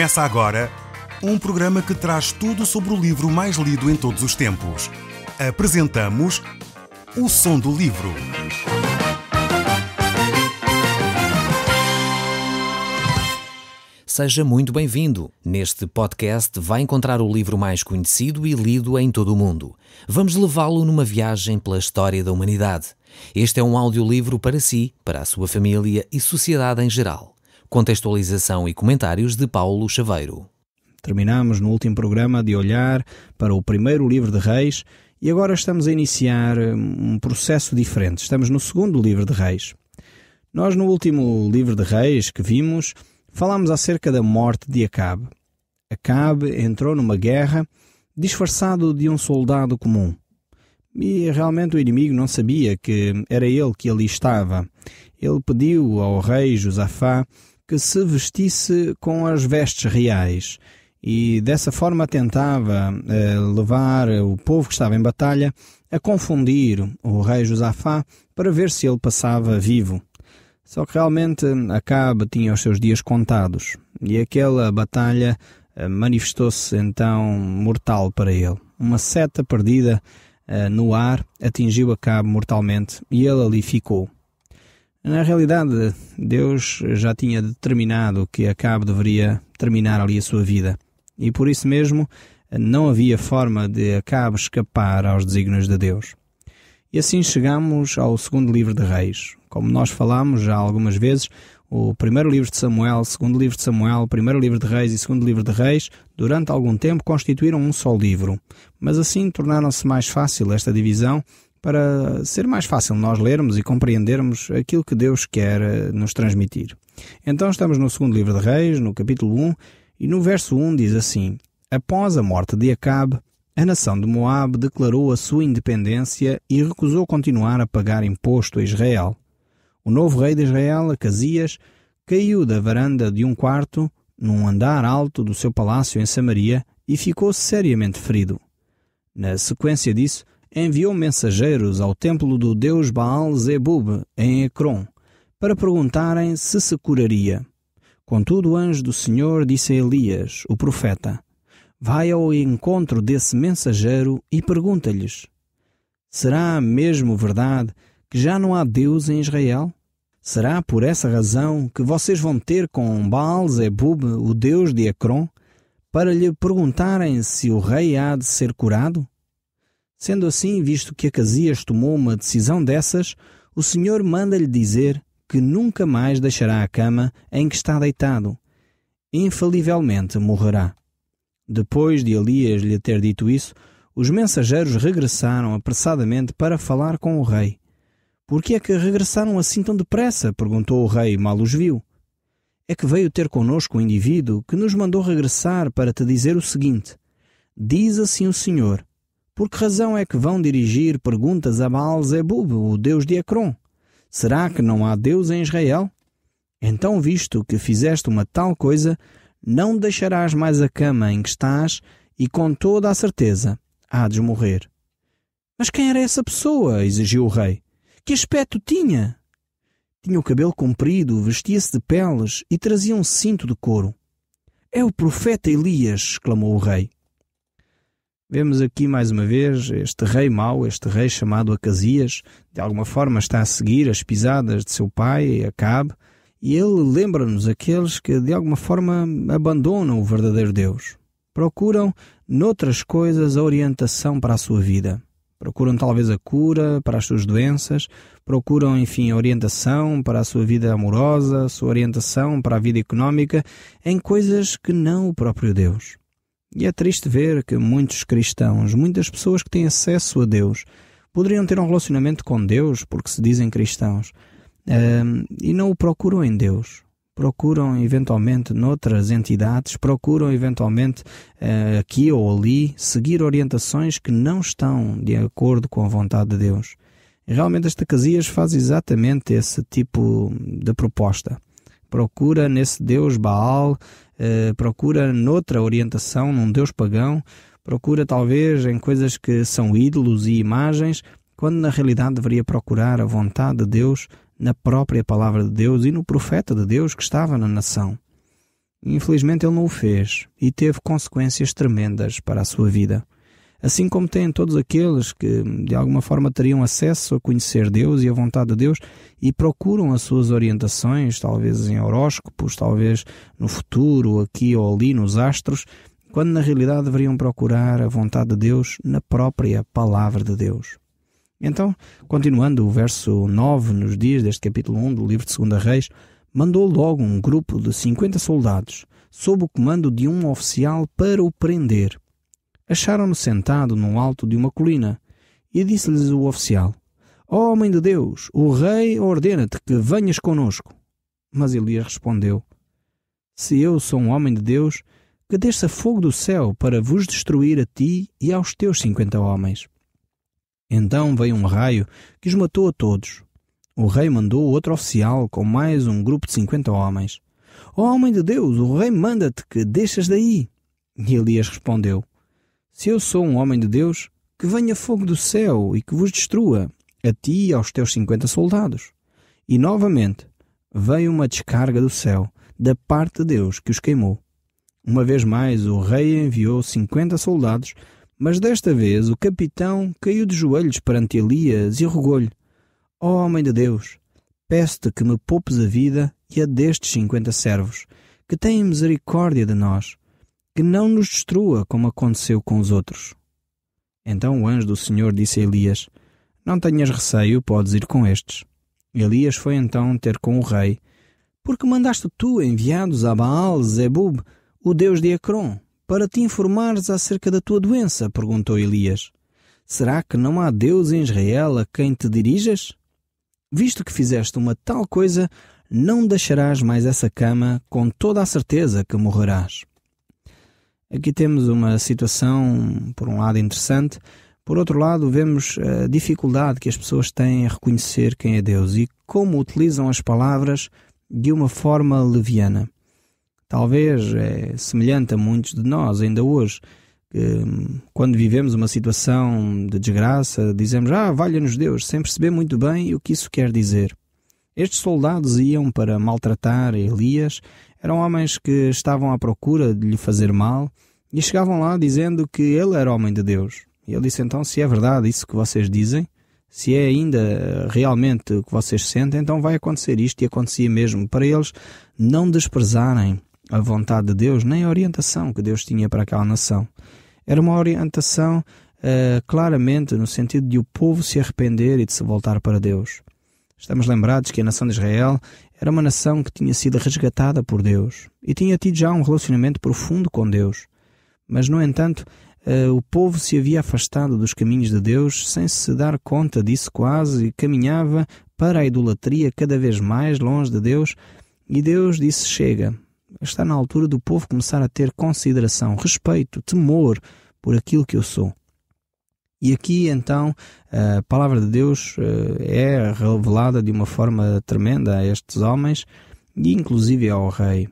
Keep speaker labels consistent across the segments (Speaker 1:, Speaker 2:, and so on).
Speaker 1: Começa agora um programa que traz tudo sobre o livro mais lido em todos os tempos. Apresentamos O Som do Livro.
Speaker 2: Seja muito bem-vindo. Neste podcast vai encontrar o livro mais conhecido e lido em todo o mundo. Vamos levá-lo numa viagem pela história da humanidade. Este é um audiolivro para si, para a sua família e sociedade em geral. Contextualização e comentários de Paulo Chaveiro.
Speaker 3: Terminamos no último programa de olhar para o primeiro livro de Reis e agora estamos a iniciar um processo diferente. Estamos no segundo livro de Reis. Nós no último livro de Reis que vimos, falámos acerca da morte de Acabe. Acabe entrou numa guerra disfarçado de um soldado comum. E realmente o inimigo não sabia que era ele que ali estava. Ele pediu ao rei Josafá que se vestisse com as vestes reais e dessa forma tentava levar o povo que estava em batalha a confundir o rei Josafá para ver se ele passava vivo. Só que realmente Acabe tinha os seus dias contados e aquela batalha manifestou-se então mortal para ele. Uma seta perdida no ar atingiu Acabe mortalmente e ele ali ficou. Na realidade, Deus já tinha determinado que Acabe deveria terminar ali a sua vida. E por isso mesmo, não havia forma de Acabe escapar aos desígnios de Deus. E assim chegamos ao segundo livro de Reis. Como nós falámos já algumas vezes, o primeiro livro de Samuel, o segundo livro de Samuel, o primeiro livro de Reis e o segundo livro de Reis, durante algum tempo constituíram um só livro. Mas assim tornaram-se mais fácil esta divisão, para ser mais fácil nós lermos e compreendermos aquilo que Deus quer nos transmitir. Então estamos no segundo livro de Reis, no capítulo 1, e no verso 1 diz assim: Após a morte de Acabe, a nação de Moabe declarou a sua independência e recusou continuar a pagar imposto a Israel. O novo rei de Israel, Acasias, caiu da varanda de um quarto, num andar alto do seu palácio em Samaria, e ficou seriamente ferido. Na sequência disso, enviou mensageiros ao templo do deus Baal-Zebub, em Ecrom, para perguntarem se curaria. Contudo, o anjo do Senhor disse a Elias, o profeta: Vai ao encontro desse mensageiro e pergunta-lhes: Será mesmo verdade que já não há Deus em Israel? Será por essa razão que vocês vão ter com Baal-Zebub, o deus de Ecrom, para lhe perguntarem se o rei há de ser curado? Sendo assim, visto que Acasias tomou uma decisão dessas, o Senhor manda-lhe dizer que nunca mais deixará a cama em que está deitado. Infalivelmente morrerá. Depois de Elias lhe ter dito isso, os mensageiros regressaram apressadamente para falar com o rei. Por que é que regressaram assim tão depressa? Perguntou o rei, mal os viu. É que veio ter conosco um indivíduo que nos mandou regressar para te dizer o seguinte: Diz assim o Senhor: Por que razão é que vão dirigir perguntas a Baal-Zebub, o deus de Ecrom? Será que não há Deus em Israel? Então, visto que fizeste uma tal coisa, não deixarás mais a cama em que estás e com toda a certeza há de morrer. Mas quem era essa pessoa? Exigiu o rei. Que aspecto tinha? Tinha o cabelo comprido, vestia-se de peles e trazia um cinto de couro. É o profeta Elias, exclamou o rei. Vemos aqui mais uma vez este rei mau, este rei chamado Acasias, de alguma forma está a seguir as pisadas de seu pai, Acabe, e ele lembra-nos aqueles que de alguma forma abandonam o verdadeiro Deus. Procuram noutras coisas a orientação para a sua vida. Procuram talvez a cura para as suas doenças, procuram, enfim, a orientação para a sua vida amorosa, a sua orientação para a vida económica, em coisas que não o próprio Deus. E é triste ver que muitos cristãos, muitas pessoas que têm acesso a Deus, poderiam ter um relacionamento com Deus porque se dizem cristãos, e não o procuram em Deus. Procuram eventualmente noutras entidades, procuram eventualmente aqui ou ali seguir orientações que não estão de acordo com a vontade de Deus. E realmente este Acasias faz exatamente esse tipo de proposta. Procura nesse Deus Baal, procura noutra orientação, num Deus pagão, procura talvez em coisas que são ídolos e imagens, quando na realidade deveria procurar a vontade de Deus na própria palavra de Deus e no profeta de Deus que estava na nação. Infelizmente ele não o fez e teve consequências tremendas para a sua vida. Assim como têm todos aqueles que de alguma forma teriam acesso a conhecer Deus e a vontade de Deus e procuram as suas orientações, talvez em horóscopos, talvez no futuro, aqui ou ali nos astros, quando na realidade deveriam procurar a vontade de Deus na própria Palavra de Deus. Então, continuando o verso 9, nos dias deste capítulo 1 do livro de 2 Reis, mandou logo um grupo de 50 soldados, sob o comando de um oficial, para o prender. Acharam-no sentado no alto de uma colina, e disse-lhes o oficial: Ó homem de Deus, o rei ordena-te que venhas conosco. Mas Elias respondeu: Se eu sou um homem de Deus, que desça fogo do céu para vos destruir a ti e aos teus 50 homens. Então veio um raio que os matou a todos. O rei mandou outro oficial com mais um grupo de 50 homens. Ó homem de Deus, o rei manda-te que deixas daí. E Elias respondeu: Se eu sou um homem de Deus, que venha fogo do céu e que vos destrua, a ti e aos teus 50 soldados. E novamente veio uma descarga do céu, da parte de Deus, que os queimou. Uma vez mais o rei enviou 50 soldados, mas desta vez o capitão caiu de joelhos perante Elias e rogou-lhe: Ó homem de Deus, peço-te que me poupes a vida e a destes 50 servos, que têm misericórdia de nós, que não nos destrua como aconteceu com os outros. Então o anjo do Senhor disse a Elias: Não tenhas receio, podes ir com estes. Elias foi então ter com o rei: Porque mandaste tu enviados a Baal-zebub, o deus de Ecrom, para te informares acerca da tua doença? Perguntou Elias. Será que não há Deus em Israel a quem te dirijas? Visto que fizeste uma tal coisa, não deixarás mais essa cama, com toda a certeza que morrerás. Aqui temos uma situação, por um lado, interessante. Por outro lado, vemos a dificuldade que as pessoas têm a reconhecer quem é Deus e como utilizam as palavras de uma forma leviana. Talvez é semelhante a muitos de nós ainda hoje, que quando vivemos uma situação de desgraça, dizemos: valha-nos Deus, sem perceber muito bem o que isso quer dizer. Estes soldados iam para maltratar Elias, eram homens que estavam à procura de lhe fazer mal e chegavam lá dizendo que ele era homem de Deus. E ele disse: então, se é verdade isso que vocês dizem, se é ainda realmente o que vocês sentem, então vai acontecer isto. E acontecia mesmo, para eles não desprezarem a vontade de Deus, nem a orientação que Deus tinha para aquela nação. Era uma orientação claramente no sentido de o povo se arrepender e de se voltar para Deus. Estamos lembrados que a nação de Israel era uma nação que tinha sido resgatada por Deus e tinha tido já um relacionamento profundo com Deus. Mas, no entanto, o povo se havia afastado dos caminhos de Deus sem se dar conta disso quase e caminhava para a idolatria cada vez mais longe de Deus. E Deus disse: chega, está na altura do povo começar a ter consideração, respeito, temor por aquilo que eu sou. E aqui então a palavra de Deus é revelada de uma forma tremenda a estes homens e inclusive ao rei.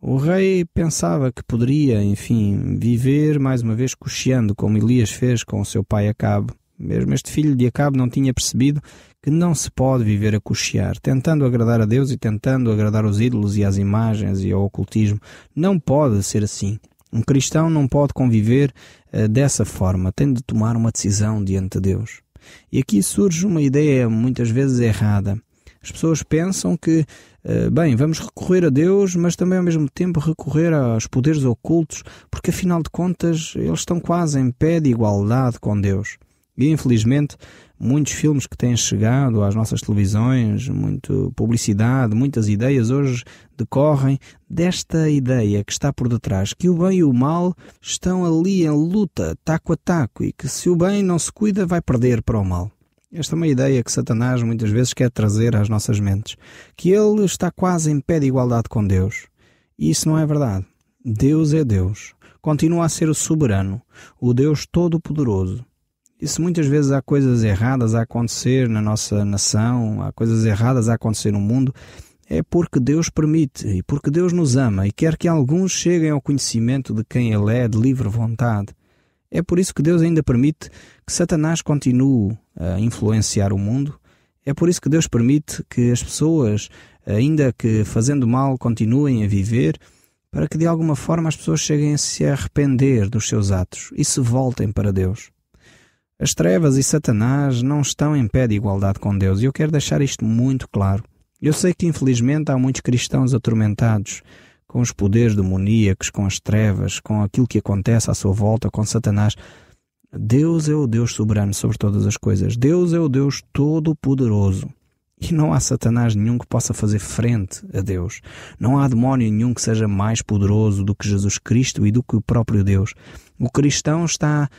Speaker 3: O rei pensava que poderia, enfim, viver mais uma vez cocheando, como Elias fez com o seu pai Acabe. Mesmo este filho de Acabe não tinha percebido que não se pode viver a cochear, tentando agradar a Deus e tentando agradar os ídolos e às imagens e ao ocultismo. Não pode ser assim. Um cristão não pode conviver dessa forma, tem de tomar uma decisão diante de Deus. E aqui surge uma ideia muitas vezes errada. As pessoas pensam que, vamos recorrer a Deus, mas também ao mesmo tempo recorrer aos poderes ocultos, porque afinal de contas eles estão quase em pé de igualdade com Deus. E infelizmente muitos filmes que têm chegado às nossas televisões, muita publicidade, muitas ideias hoje decorrem desta ideia que está por detrás, que o bem e o mal estão ali em luta, taco a taco, e que se o bem não se cuida vai perder para o mal. Esta é uma ideia que Satanás muitas vezes quer trazer às nossas mentes, que ele está quase em pé de igualdade com Deus. E isso não é verdade. Deus é Deus, continua a ser o soberano, o Deus todo-poderoso. E se muitas vezes há coisas erradas a acontecer na nossa nação, há coisas erradas a acontecer no mundo, é porque Deus permite e porque Deus nos ama e quer que alguns cheguem ao conhecimento de quem Ele é de livre vontade. É por isso que Deus ainda permite que Satanás continue a influenciar o mundo. É por isso que Deus permite que as pessoas, ainda que fazendo mal, continuem a viver, para que de alguma forma as pessoas cheguem a se arrepender dos seus atos e se voltem para Deus. As trevas e Satanás não estão em pé de igualdade com Deus, e eu quero deixar isto muito claro. Eu sei que infelizmente há muitos cristãos atormentados com os poderes demoníacos, com as trevas, com aquilo que acontece à sua volta, com Satanás. Deus é o Deus soberano sobre todas as coisas. Deus é o Deus todo-poderoso. E não há Satanás nenhum que possa fazer frente a Deus. Não há demónio nenhum que seja mais poderoso do que Jesus Cristo e do que o próprio Deus. O cristão está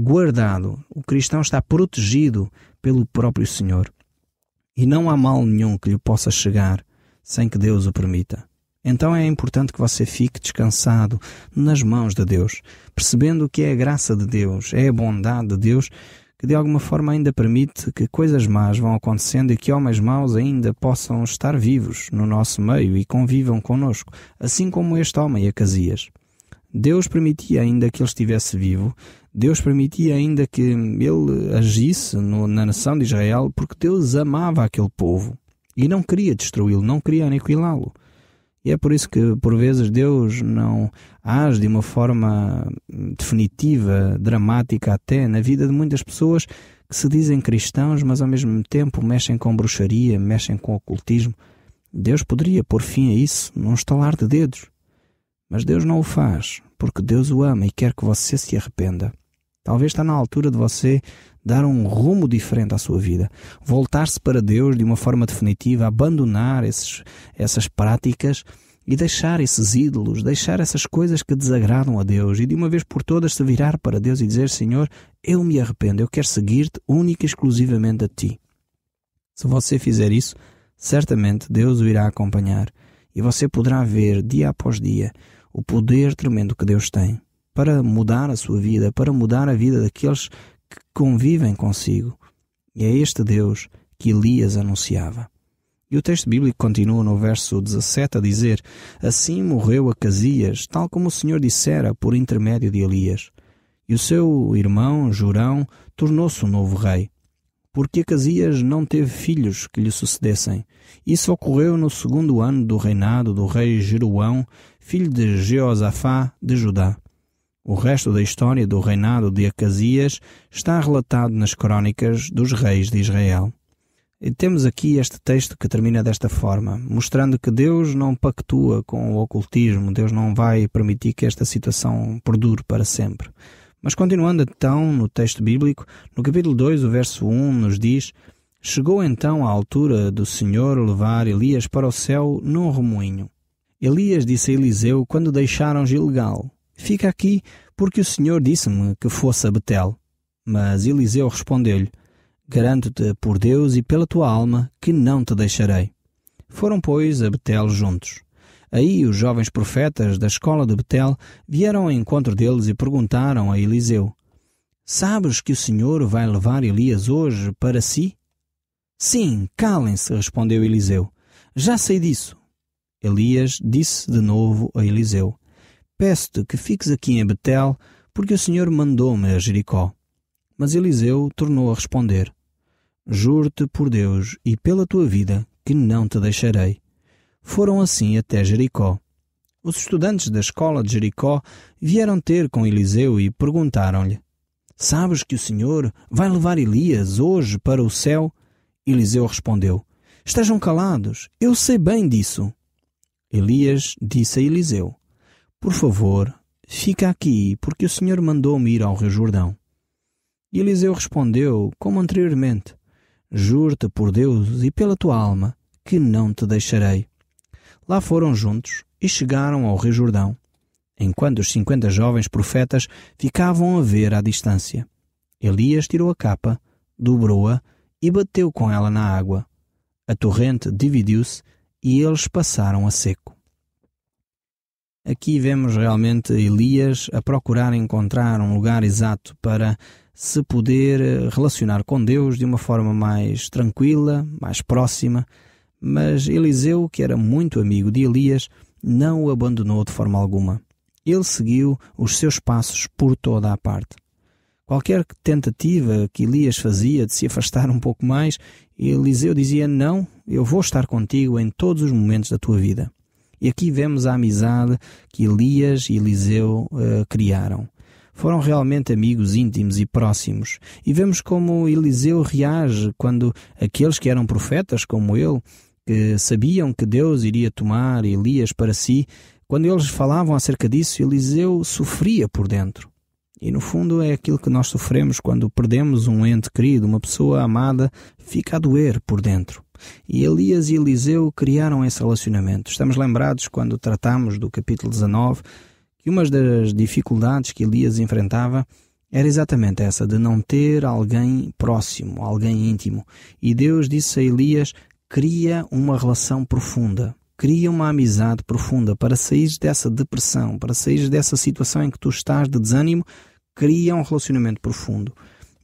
Speaker 3: guardado, o cristão está protegido pelo próprio Senhor. E não há mal nenhum que lhe possa chegar sem que Deus o permita. Então é importante que você fique descansado nas mãos de Deus, percebendo que é a graça de Deus, é a bondade de Deus que de alguma forma ainda permite que coisas más vão acontecendo e que homens maus ainda possam estar vivos no nosso meio e convivam connosco, assim como este homem Acasias. Deus permitia ainda que ele estivesse vivo, Deus permitia ainda que ele agisse na nação de Israel, porque Deus amava aquele povo e não queria destruí-lo, não queria aniquilá-lo. E é por isso que, por vezes, Deus não age de uma forma definitiva, dramática até, na vida de muitas pessoas que se dizem cristãos, mas ao mesmo tempo mexem com bruxaria, mexem com ocultismo. Deus poderia pôr fim a isso num estalar de dedos. Mas Deus não o faz, porque Deus o ama e quer que você se arrependa. Talvez está na altura de você dar um rumo diferente à sua vida, voltar-se para Deus de uma forma definitiva, abandonar essas práticas e deixar esses ídolos, deixar essas coisas que desagradam a Deus e de uma vez por todas se virar para Deus e dizer: Senhor, eu me arrependo, eu quero seguir-te única e exclusivamente a Ti. Se você fizer isso, certamente Deus o irá acompanhar e você poderá ver dia após dia o poder tremendo que Deus tem para mudar a sua vida, para mudar a vida daqueles que convivem consigo. E é este Deus que Elias anunciava. E o texto bíblico continua no verso 17 a dizer: Assim morreu Acasias, tal como o Senhor dissera por intermédio de Elias. E o seu irmão Jorão tornou-se o novo rei, porque Acasias não teve filhos que lhe sucedessem. Isso ocorreu no 2º ano do reinado do rei Jeroão, filho de Jeosafá de Judá. O resto da história do reinado de Acasias está relatado nas crônicas dos reis de Israel. E temos aqui este texto que termina desta forma, mostrando que Deus não pactua com o ocultismo, Deus não vai permitir que esta situação perdure para sempre. Mas continuando então no texto bíblico, no capítulo 2, o verso 1 nos diz: Chegou então a altura do Senhor levar Elias para o céu num remoinho. Elias disse a Eliseu quando deixaram Gilgal: Fica aqui, porque o Senhor disse-me que fosse a Betel. Mas Eliseu respondeu-lhe: Garanto-te por Deus e pela tua alma que não te deixarei. Foram, pois, a Betel juntos. Aí os jovens profetas da escola de Betel vieram ao encontro deles e perguntaram a Eliseu: Sabes que o Senhor vai levar Elias hoje para si? Sim, calem-se, respondeu Eliseu. Já sei disso. Elias disse de novo a Eliseu: Peço-te que fiques aqui em Betel, porque o Senhor mandou-me a Jericó. Mas Eliseu tornou a responder: Juro-te por Deus e pela tua vida que não te deixarei. Foram assim até Jericó. Os estudantes da escola de Jericó vieram ter com Eliseu e perguntaram-lhe: Sabes que o Senhor vai levar Elias hoje para o céu? Eliseu respondeu: Estejam calados, eu sei bem disso. Elias disse a Eliseu: Por favor, fica aqui, porque o Senhor mandou-me ir ao Rio Jordão. E Eliseu respondeu, como anteriormente: Juro-te por Deus e pela tua alma, que não te deixarei. Lá foram juntos e chegaram ao Rio Jordão, enquanto os 50 jovens profetas ficavam a ver à distância. Elias tirou a capa, dobrou-a e bateu com ela na água. A torrente dividiu-se e eles passaram a seco. Aqui vemos realmente Elias a procurar encontrar um lugar exato para se poder relacionar com Deus de uma forma mais tranquila, mais próxima, mas Eliseu, que era muito amigo de Elias, não o abandonou de forma alguma. Ele seguiu os seus passos por toda a parte. Qualquer tentativa que Elias fazia de se afastar um pouco mais, Eliseu dizia: Não, eu vou estar contigo em todos os momentos da tua vida. E aqui vemos a amizade que Elias e Eliseu criaram. Foram realmente amigos íntimos e próximos. E vemos como Eliseu reage quando aqueles que eram profetas como ele, que sabiam que Deus iria tomar Elias para si, quando eles falavam acerca disso, Eliseu sofria por dentro. E no fundo é aquilo que nós sofremos quando perdemos um ente querido, uma pessoa amada, fica a doer por dentro. E Elias e Eliseu criaram esse relacionamento. Estamos lembrados quando tratamos do capítulo 19, que uma das dificuldades que Elias enfrentava era exatamente essa, de não ter alguém próximo, alguém íntimo. E Deus disse a Elias, cria uma relação profunda, cria uma amizade profunda para sair dessa depressão, para sair dessa situação em que tu estás de desânimo, cria um relacionamento profundo.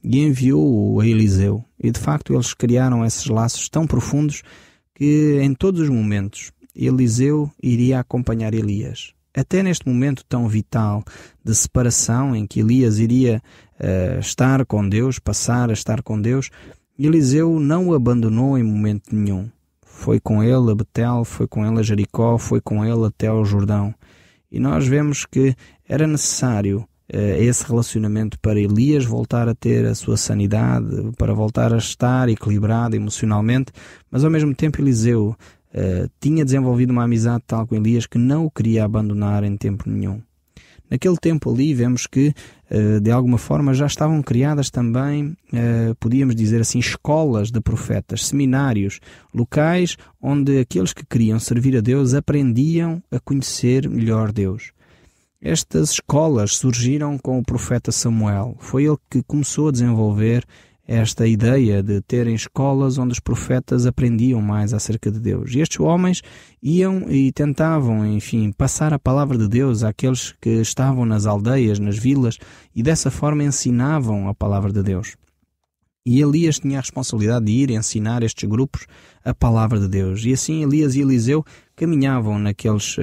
Speaker 3: E enviou-o a Eliseu. E de facto eles criaram esses laços tão profundos que em todos os momentos Eliseu iria acompanhar Elias. Até neste momento tão vital de separação em que Elias iria estar com Deus, passar a estar com Deus, Eliseu não o abandonou em momento nenhum. Foi com ele a Betel, foi com ele a Jericó, foi com ele até ao Jordão. E nós vemos que era necessário esse relacionamento para Elias voltar a ter a sua sanidade, para voltar a estar equilibrado emocionalmente, mas ao mesmo tempo Eliseu tinha desenvolvido uma amizade tal com Elias que não o queria abandonar em tempo nenhum. Naquele tempo ali vemos que, de alguma forma, já estavam criadas também, podíamos dizer assim, escolas de profetas, seminários, locais onde aqueles que queriam servir a Deus aprendiam a conhecer melhor Deus. Estas escolas surgiram com o profeta Samuel. Foi ele que começou a desenvolver esta ideia de terem escolas onde os profetas aprendiam mais acerca de Deus. E estes homens iam e tentavam, enfim, passar a palavra de Deus àqueles que estavam nas aldeias, nas vilas, e dessa forma ensinavam a palavra de Deus. E Elias tinha a responsabilidade de ir ensinar estes grupos a palavra de Deus. E assim Elias e Eliseu caminhavam naqueles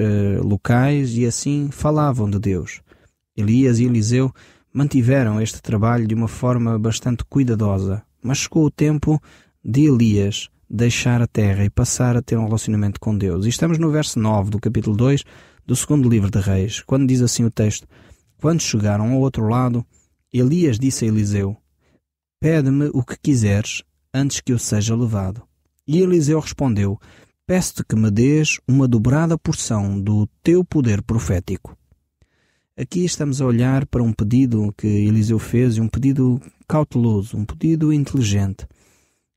Speaker 3: locais e assim falavam de Deus. Elias e Eliseu mantiveram este trabalho de uma forma bastante cuidadosa, mas chegou o tempo de Elias deixar a terra e passar a ter um relacionamento com Deus. E estamos no verso 9 do capítulo 2 do segundo livro de Reis, quando diz assim o texto: quando chegaram ao outro lado, Elias disse a Eliseu: pede-me o que quiseres antes que eu seja levado. E Eliseu respondeu: peço-te que me dês uma dobrada porção do teu poder profético. Aqui estamos a olhar para um pedido que Eliseu fez, um pedido cauteloso, um pedido inteligente.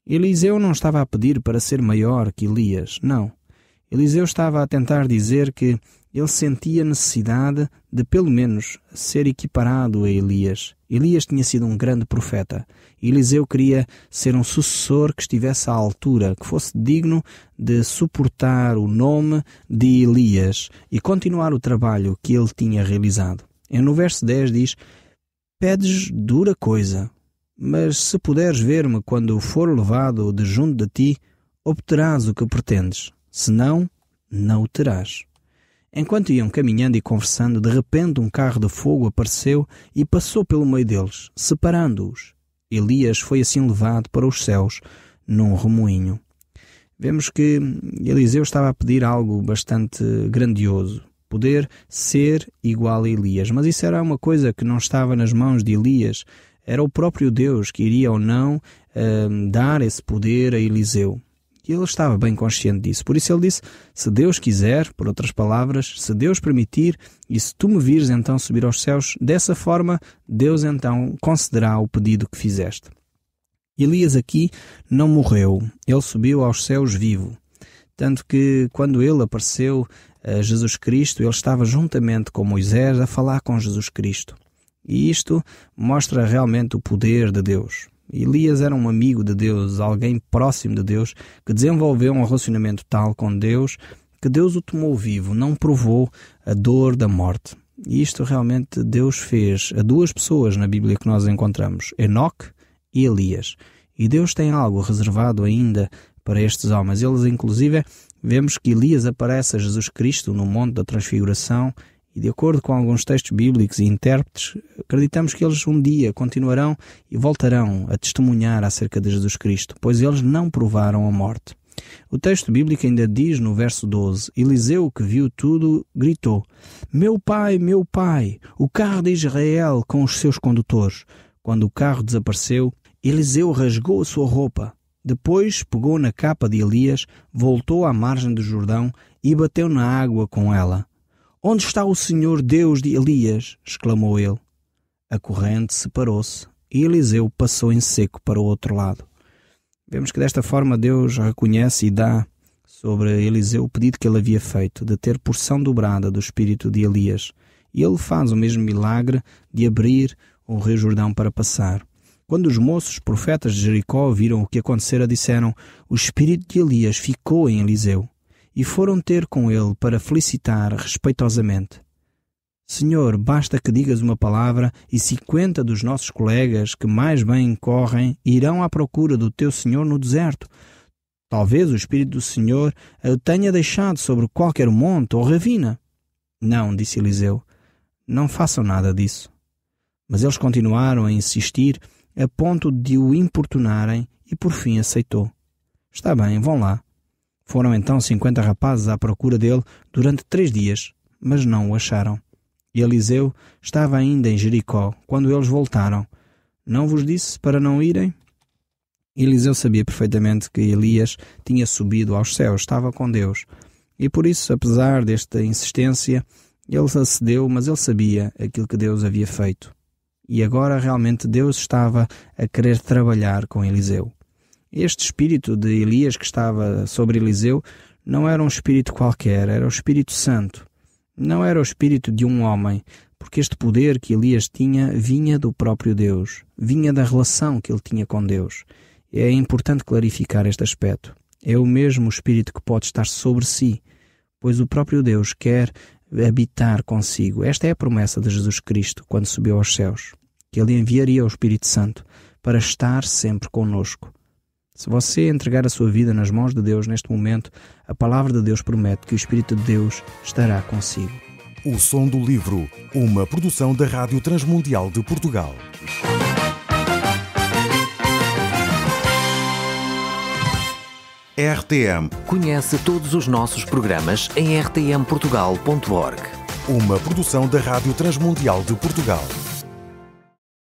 Speaker 3: Eliseu não estava a pedir para ser maior que Elias, não. Eliseu estava a tentar dizer que ele sentia necessidade de, pelo menos, ser equiparado a Elias. Elias tinha sido um grande profeta. Eliseu queria ser um sucessor que estivesse à altura, que fosse digno de suportar o nome de Elias e continuar o trabalho que ele tinha realizado. E no verso 10 diz: pedes dura coisa, mas se puderes ver-me quando for levado de junto de ti, obterás o que pretendes. Senão, não o terás. Enquanto iam caminhando e conversando, de repente um carro de fogo apareceu e passou pelo meio deles, separando-os. Elias foi assim levado para os céus num remoinho. Vemos que Eliseu estava a pedir algo bastante grandioso, poder ser igual a Elias. Mas isso era uma coisa que não estava nas mãos de Elias. Era o próprio Deus que iria ou não dar esse poder a Eliseu. E ele estava bem consciente disso. Por isso ele disse: se Deus quiser, por outras palavras, se Deus permitir, e se tu me vires então subir aos céus, dessa forma Deus então concederá o pedido que fizeste. Elias aqui não morreu. Ele subiu aos céus vivo. Tanto que quando ele apareceu a Jesus Cristo, ele estava juntamente com Moisés a falar com Jesus Cristo. E isto mostra realmente o poder de Deus. Elias era um amigo de Deus, alguém próximo de Deus, que desenvolveu um relacionamento tal com Deus que Deus o tomou vivo, não provou a dor da morte. E isto realmente Deus fez a duas pessoas na Bíblia que nós encontramos, Enoque e Elias. E Deus tem algo reservado ainda para estes homens. Eles, inclusive, vemos que Elias aparece a Jesus Cristo no Monte da Transfiguração. E de acordo com alguns textos bíblicos e intérpretes, acreditamos que eles um dia continuarão e voltarão a testemunhar acerca de Jesus Cristo, pois eles não provaram a morte. O texto bíblico ainda diz no verso 12, Eliseu, que viu tudo, gritou: meu pai, o carro de Israel com os seus condutores. Quando o carro desapareceu, Eliseu rasgou a sua roupa. Depois pegou na capa de Elias, voltou à margem do Jordão e bateu na água com ela. Onde está o Senhor Deus de Elias? Exclamou ele. A corrente separou-se e Eliseu passou em seco para o outro lado. Vemos que desta forma Deus reconhece e dá sobre Eliseu o pedido que ele havia feito, de ter porção dobrada do espírito de Elias. E ele faz o mesmo milagre de abrir o rio Jordão para passar. Quando os moços profetas de Jericó viram o que acontecera, disseram: o espírito de Elias ficou em Eliseu. E foram ter com ele para felicitar respeitosamente. Senhor, basta que digas uma palavra e 50 dos nossos colegas que mais bem correm irão à procura do teu Senhor no deserto. Talvez o Espírito do Senhor o tenha deixado sobre qualquer monte ou ravina. Não, disse Eliseu, não façam nada disso. Mas eles continuaram a insistir a ponto de o importunarem e por fim aceitou. Está bem, vão lá. Foram então 50 rapazes à procura dele durante 3 dias, mas não o acharam. E Eliseu estava ainda em Jericó quando eles voltaram. Não vos disse para não irem? Eliseu sabia perfeitamente que Elias tinha subido aos céus, estava com Deus. E por isso, apesar desta insistência, ele acedeu, mas ele sabia aquilo que Deus havia feito. E agora realmente Deus estava a querer trabalhar com Eliseu. Este espírito de Elias que estava sobre Eliseu não era um espírito qualquer, era o Espírito Santo. Não era o espírito de um homem, porque este poder que Elias tinha vinha do próprio Deus, vinha da relação que ele tinha com Deus. É importante clarificar este aspecto. É o mesmo espírito que pode estar sobre si, pois o próprio Deus quer habitar consigo. Esta é a promessa de Jesus Cristo quando subiu aos céus, que ele enviaria o Espírito Santo para estar sempre conosco. Se você entregar a sua vida nas mãos de Deus neste momento, a palavra de Deus promete que o Espírito de Deus estará consigo.
Speaker 1: O Som do Livro, uma produção da Rádio Transmundial de Portugal. RTM.
Speaker 2: Conhece todos os nossos programas em rtmportugal.org.
Speaker 1: Uma produção da Rádio Transmundial de Portugal.